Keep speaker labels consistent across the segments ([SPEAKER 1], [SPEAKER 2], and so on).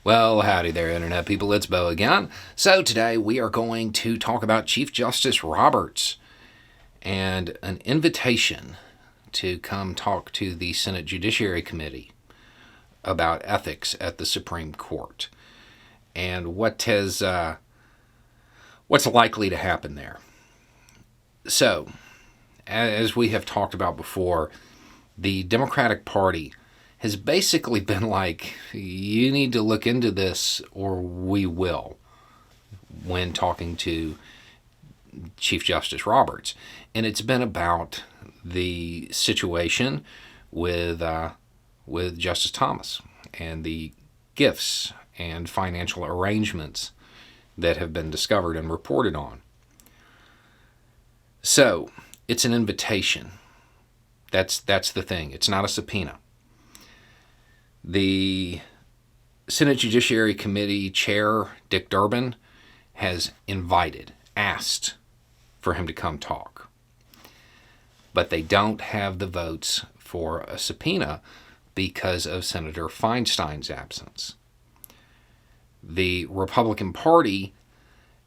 [SPEAKER 1] Well, howdy there, Internet people. It's Bo again. So, today we are going to talk about Chief Justice Roberts and an invitation to come talk to the Senate Judiciary Committee about ethics at the Supreme Court and what's likely to happen there. So, as we have talked about before, the Democratic Party has basically been like, you need to look into this or we will, when talking to Chief Justice Roberts. And it's been about the situation with Justice Thomas and the gifts and financial arrangements that have been discovered and reported on. So, it's an invitation. That's the thing. It's not a subpoena. The Senate Judiciary Committee Chair, Dick Durbin, has asked for him to come talk. But they don't have the votes for a subpoena because of Senator Feinstein's absence. The Republican Party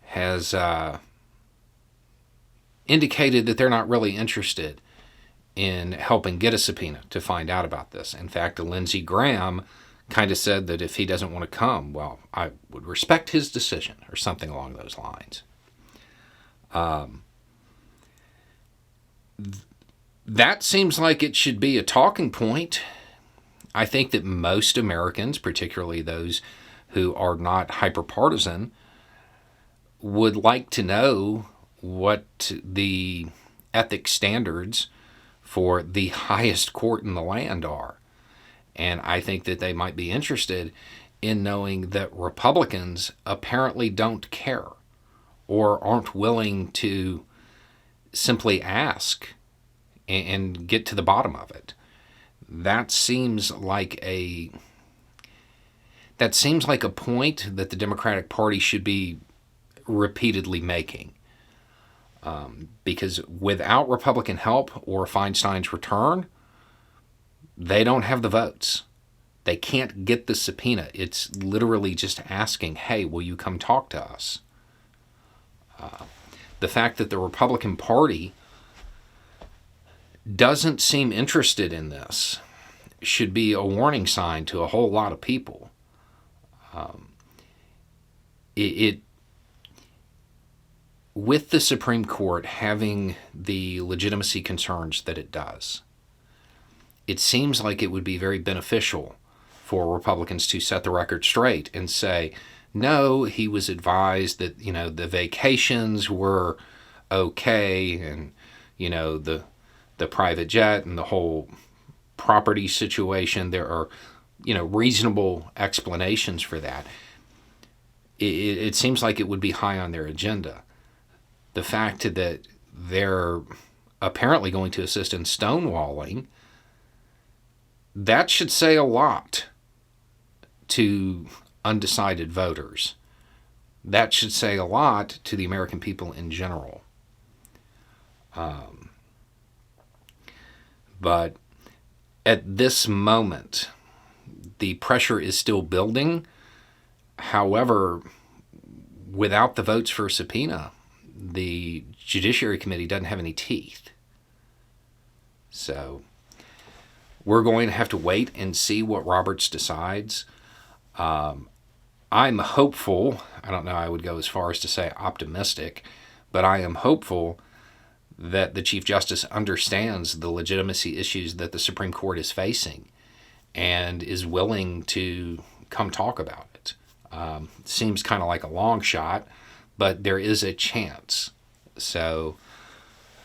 [SPEAKER 1] has indicated that they're not really interested in helping get a subpoena to find out about this. In fact, Lindsey Graham kind of said that if he doesn't want to come, well, I would respect his decision, or something along those lines. That seems like it should be a talking point. I think that most Americans, particularly those who are not hyperpartisan, would like to know what the ethics standards for the highest court in the land are. And I think that they might be interested in knowing that Republicans apparently don't care or aren't willing to simply ask and get to the bottom of it. That seems like a point that the Democratic Party should be repeatedly making. Because without Republican help or Feinstein's return, they don't have the votes. They can't get the subpoena. It's literally just asking, hey, will you come talk to us? The fact that the Republican Party doesn't seem interested in this should be a warning sign to a whole lot of people. With the Supreme Court having the legitimacy concerns that it does, it seems like it would be very beneficial for Republicans to set the record straight and say, no, he was advised that, the vacations were okay, and, the private jet and the whole property situation, there are, reasonable explanations for that. It seems like it would be high on their agenda. The fact that they're apparently going to assist in stonewalling, that should say a lot to undecided voters. That should say a lot to the American people in general. But at this moment, the pressure is still building. However, without the votes for a subpoena, the Judiciary Committee doesn't have any teeth. So we're going to have to wait and see what Roberts decides. I'm hopeful. I don't know, I would go as far as to say optimistic, but I am hopeful that the Chief Justice understands the legitimacy issues that the Supreme Court is facing and is willing to come talk about it. Seems kind of like a long shot, but there is a chance. So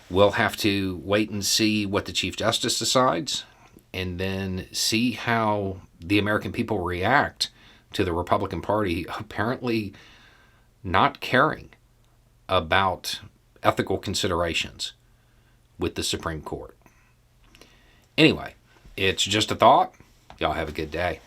[SPEAKER 1] we'll have to wait and see what the Chief Justice decides, and then see how the American people react to the Republican Party apparently not caring about ethical considerations with the Supreme Court. Anyway, it's just a thought. Y'all have a good day.